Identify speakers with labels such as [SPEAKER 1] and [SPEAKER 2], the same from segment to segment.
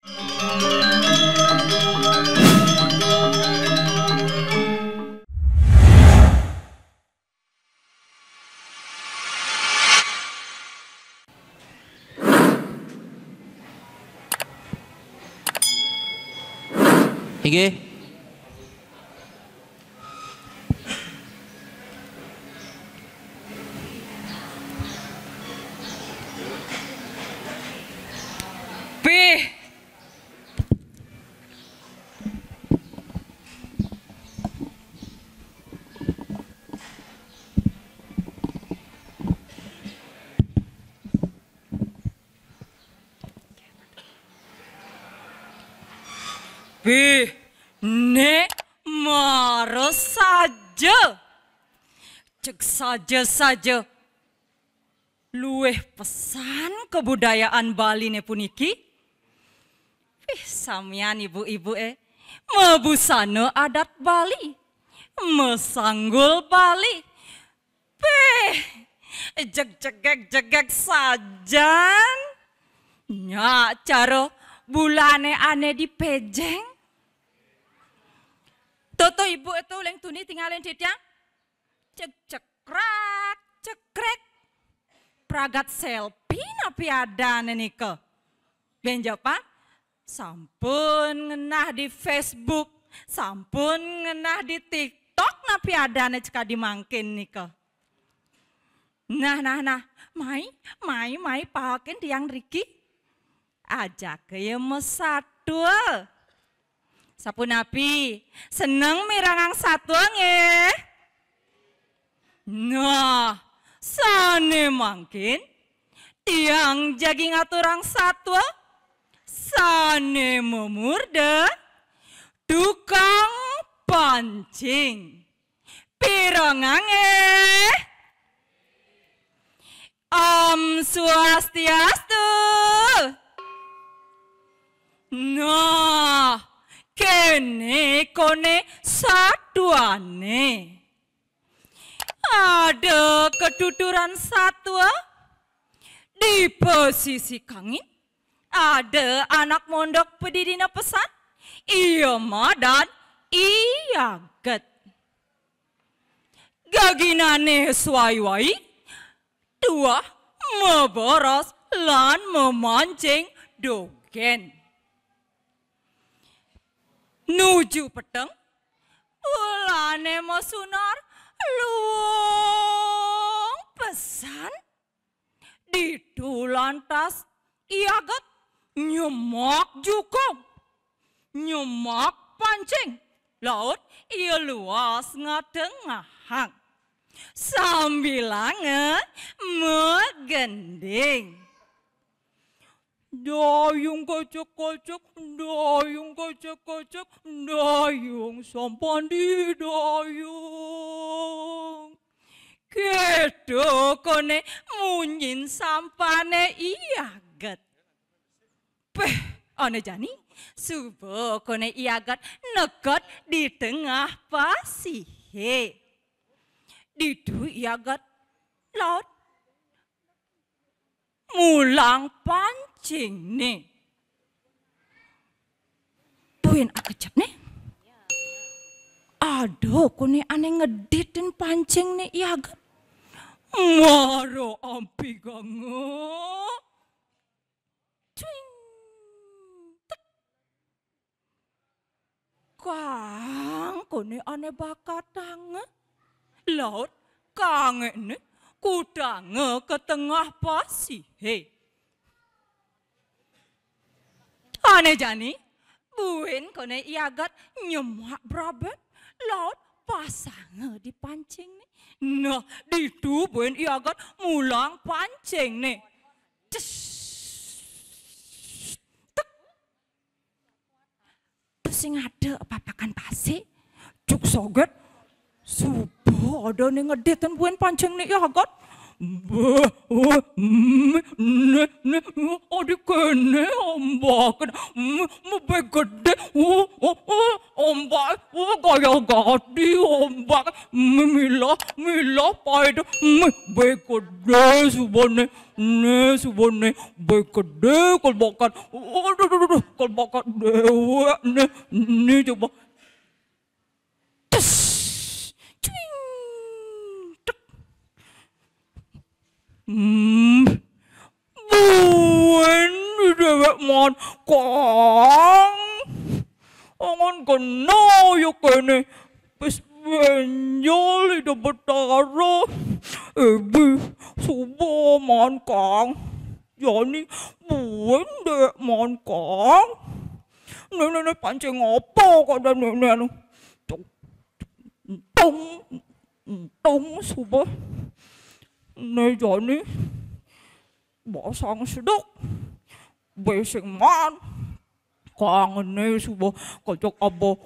[SPEAKER 1] Iki
[SPEAKER 2] Pi. Pi, nek marah saja. Cek saja. Luweh pesan kebudayaan Bali ne puniki. Samian ibu-ibu mebusana adat Bali. Mesanggul Bali. Jegek sajan. Nya cara bulane ane dipejeng. Toto ibu itu leng tuni tinggalin tiang. Cekrek. Pragat selfie napi ada nenika. Benjapa? Sampun ngenah di Facebook, sampun ngenah di TikTok napi ada ceka dimangkin nika. Nah, mai pahakin tiang Riki. Ajak ke mesatu. Sapunapi, seneng mirangang satu nge. Nah, sane mangkin tiang jagi ngaturang satu. Sane memurda tukang pancing. Pirangange. Om Swastiastu. Nah, kene kone satuane. Ada ketuturan satwa di posisi kangin. Ada anak mondok pedidina pesan. Iya ma dan iya get. Gaginane suai-wai. Dua meboros lan memancing dogen. Nuju peteng. Ulane mau sunar. Luang pesan. Di lantas iya get. Nyemak jukung, nyemak pancing, laut iya luas ngatengahang, sambilange megending. Dayung kocok-kocok, dayung sampan di dayung. Kedo kone munyin sampane iya get. Peh, ane jani, subuh kone iagat negot di tengah pasihe. Didu iagat laut. Mulang pancing nih. Puin akecap nih. Aduh, kone ane ngeditin pancing nih iagat. Maro ampi gange. Kang, kone ane bakatang. Laut, kang ini kudange ke tengah pasihe. Ane jani, buin kone iagat nyemak brabet. Laut, pasange dipancing nih. Nah, ditu buin iagat mulang pancing nih. Sing ada papakan pasi, cuk soget, subuh ada nih ngeditin buin pancing nih ya got, Adi kene ombak, gede, ombak, gaya gadi ombak, mila paid, gede subane, subane, gede kalbakan, kalbakan dewa, ne coba. Buen dewek mon kong angon kena yo kene pes benjol ida betara ebi subo mon kong yani buen dewek mon kong nenek pancing apa kada nenek anu tung subo ne jani basang sedok besing man kangen ne subo kocok abo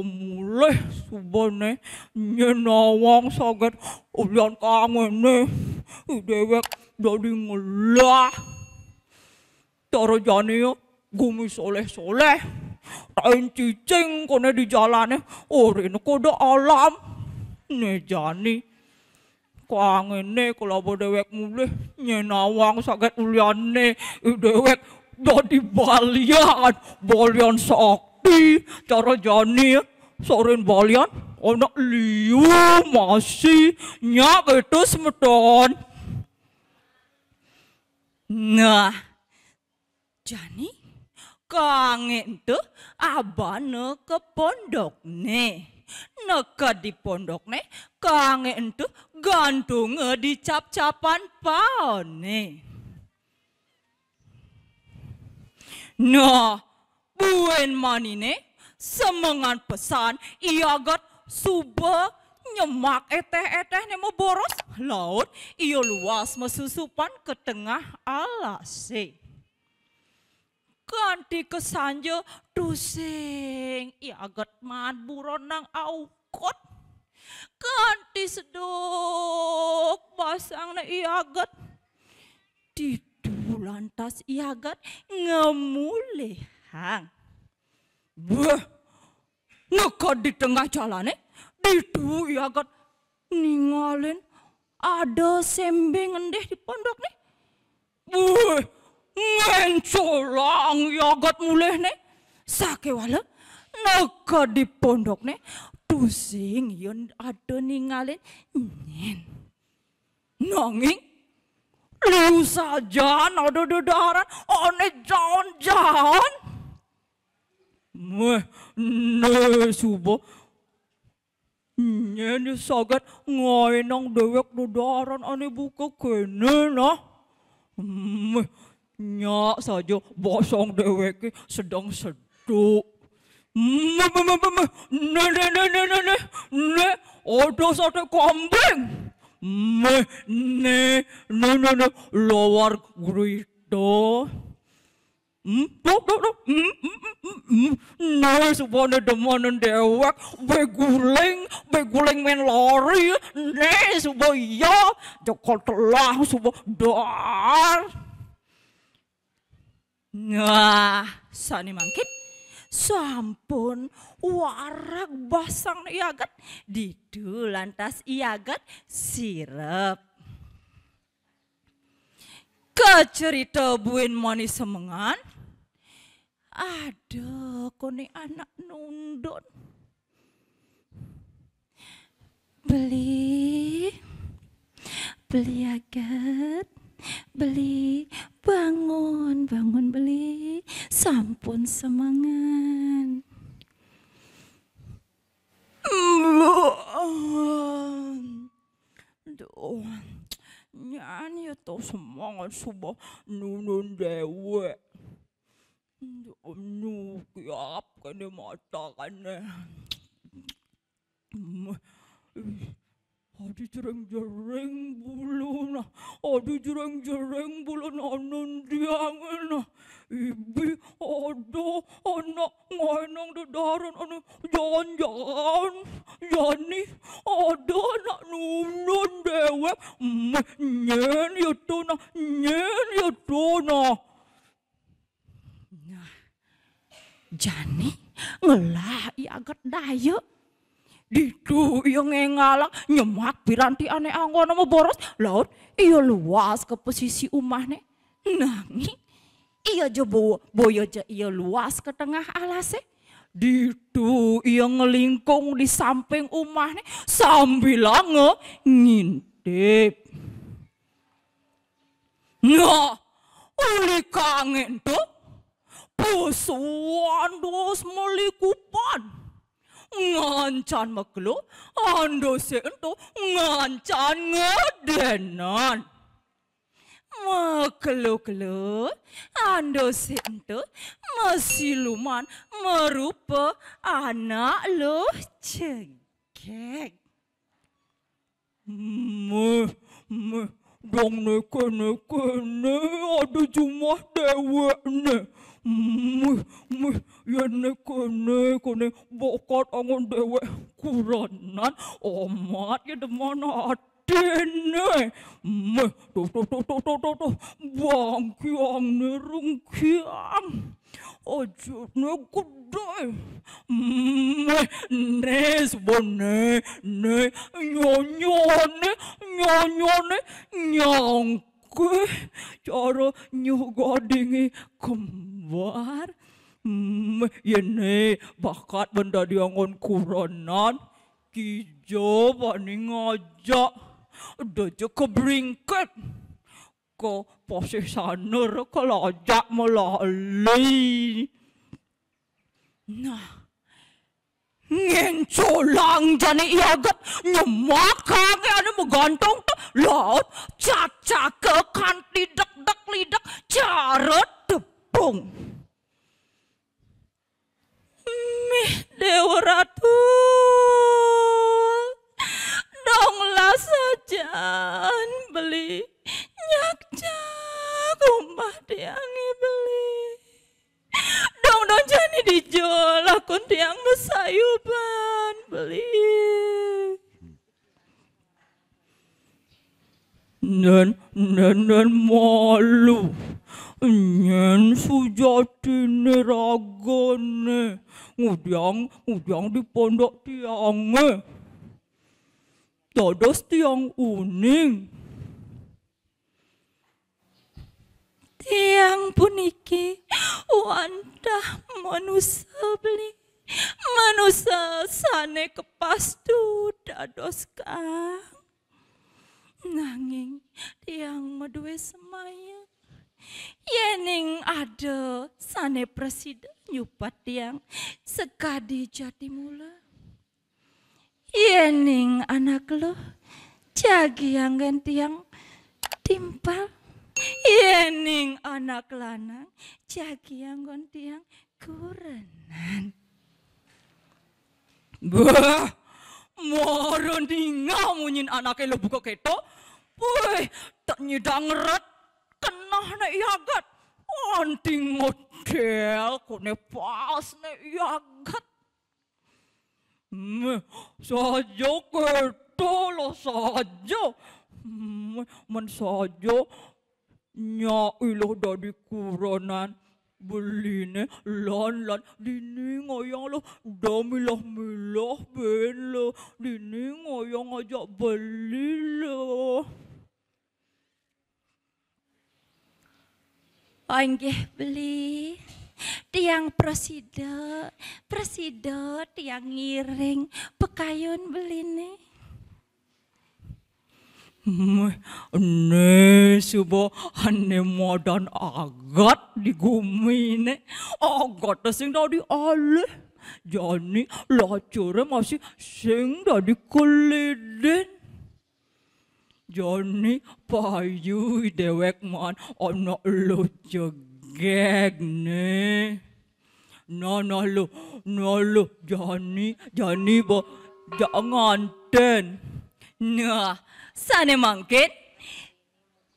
[SPEAKER 2] mulai subo ne nyenawang saget ulian kangen ne dewek jadi ngelah taro jani yo gumi soleh tain cicing kone di jalannya orin kodo alam ne jani kangen ne kalau dewek mulai nyenawang sakit uliane dewek jadi balian sakti cara jani sorin balian anak liu masih nyak itu semeton.
[SPEAKER 1] Nah jani kangen tuh abane ke pondok nih. Neka di pondok nih kangen tuh gantung di cap-capan paone. Nah, buen manine semangan pesan iagat suba nyemak eteh nemo boros laut iyo luas mesusupan ke tengah alase. Ganti kesanja tusing iagat man buron nang aukot. Ganti sedok basang na iagat didu lantas iagat ngemulehang. Wah, nekad di tengah jalan didu iagat ningalin ada sembeng endeh di pondok nih. Wah, ngencolang iagat muleh nih. Sakewala nekad di pondok nih. Pusing yon ada ningalin nyen. Nanging lu saja ada dedaran ane jalan. Meh ne subo nyen sagat ngainang dewek dedaran ane buka kene nah. Meh nyak saja bosong dewek sedang seduk. Ne, ada sate kambing. Ne, luar grito. Ne, supaya demanan dewek, beguling main lari. Ne, supaya jokol telah, supaya dar. Nah, sani mangkit. Sampun warak basang iagat didu lantas iagat sirep. Kecerita buin manis semengan. Ada kone anak nundun. Beli iagat. Beli, bangun beli, sampun semangan. Duh, nyanyi atau semangat subah nunun dewe. Nukiap kene mata kene. Adi jereng bulu na, adi jereng bulu nanon diangan. Ibi ada anak ngainang dedaran ane jangan, yani ada anak nunun dewek nyen itu nah, nyen itu nah.
[SPEAKER 2] Jani ngelah iagat daya.
[SPEAKER 1] Ditu iya ngengalak nyemak piranti aneh anggon sama boros. Laut iya luas ke posisi umahnya.
[SPEAKER 2] Nangi iya jo boyo jo iya luas ke tengah alasnya.
[SPEAKER 1] Ditu iya ngelingkung di samping umahnya sambil ngintip. Nah, uli kangen tuh pusuan dos melikupan. Ngancan maklo, ando ento ngancan ngedenan.
[SPEAKER 2] Maklo-klo, ando ento masiluman merupa anak lo cegek.
[SPEAKER 1] Dong neke-neke ada cuma dewek ne. Ya neke-neke bokat angon dewek kuranan omat ya demana adene. Tuh bangkiang nerungkiang. Ojo ne gede. Ne sebone ne nyonyone nyangke cara nyugodingi kembar. Yene bakat benda diangon kuranan kijo bani ngajak daja kebringket ke posisi saner kelajak melalui.
[SPEAKER 2] Nah,
[SPEAKER 1] ngencolang jani iagat nyemak kage ane megantong tuh laut caca ke kan lidak cara tepung.
[SPEAKER 2] Dewa Ratu, donglah sajan beli nyak rumah diangi beli. Dong jani dijual akun tiang mesayuban beli.
[SPEAKER 1] Nen malu. Nyen sujati neragane ngudang di pondok tiange. Dados tiang uning.
[SPEAKER 2] Tiang puniki wantah manusia beli. Manusia sane kepastu dados kang. Nanging tiang medue semaya. Yening ada sane presiden nyupat tiang sekadi Jatimula. Yening anak lo jagi anggen tiang timpal. Yening anak lanang jagi anggon tiang kurenan.
[SPEAKER 1] Bah, moron tinggal munyin anaknya lo buka keto. Woi, tak nyedang ret. Kenah na iagat, anting model kone pas na iagat. Saja keto lo saja, man saja nya iloh dari kuranan beline lan dini ngoyang lo damilah milah ben lo dini ngoyang ajak beli lo.
[SPEAKER 2] Panggih beli tiang presiden tiang ngiring pekayun beli nih.
[SPEAKER 1] Ne subo ane modan agat di gumi ne agat sing dari aleh jani lacure masih sing dari kuliden. Joni payu dewek man ana lo jegeg ne. Nana lo Jani bo jangan ten.
[SPEAKER 2] Nah, sane mangkin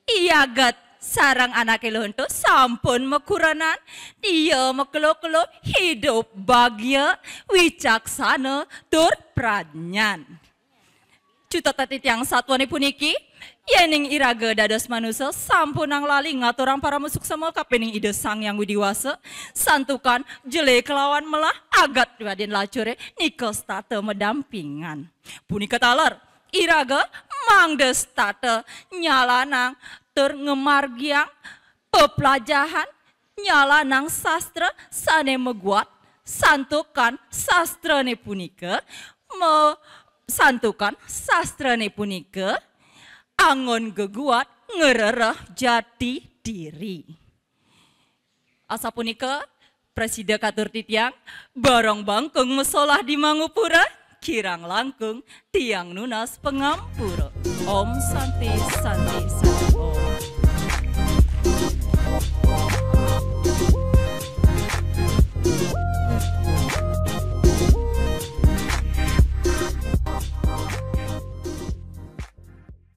[SPEAKER 2] iagat sarang anak lo untuk sampun mekuranan dia mekelo-kelo hidup bahagia wicaksana tur pranyan. Cuta tati tiang satuane puniki Yening iraga dados manusia sampunang lali ngaturang para musuk semua kapening ide sang yang widiwasa santukan jele kelawan melah agat wadin lacure nikos tate medampingan. Punika taler iraga mangdes tate nyalanang terngemargiang pepelajahan nyalanang sastra sane meguat santukan sastra ne punika santukan sastra ne punika angon geguat ngerereh jati diri. Asa punika Presiden katur titiang barong bangkung mesolah di Mangupura kirang langkung tiang nunas pengampura. Om Santi Santi Santi.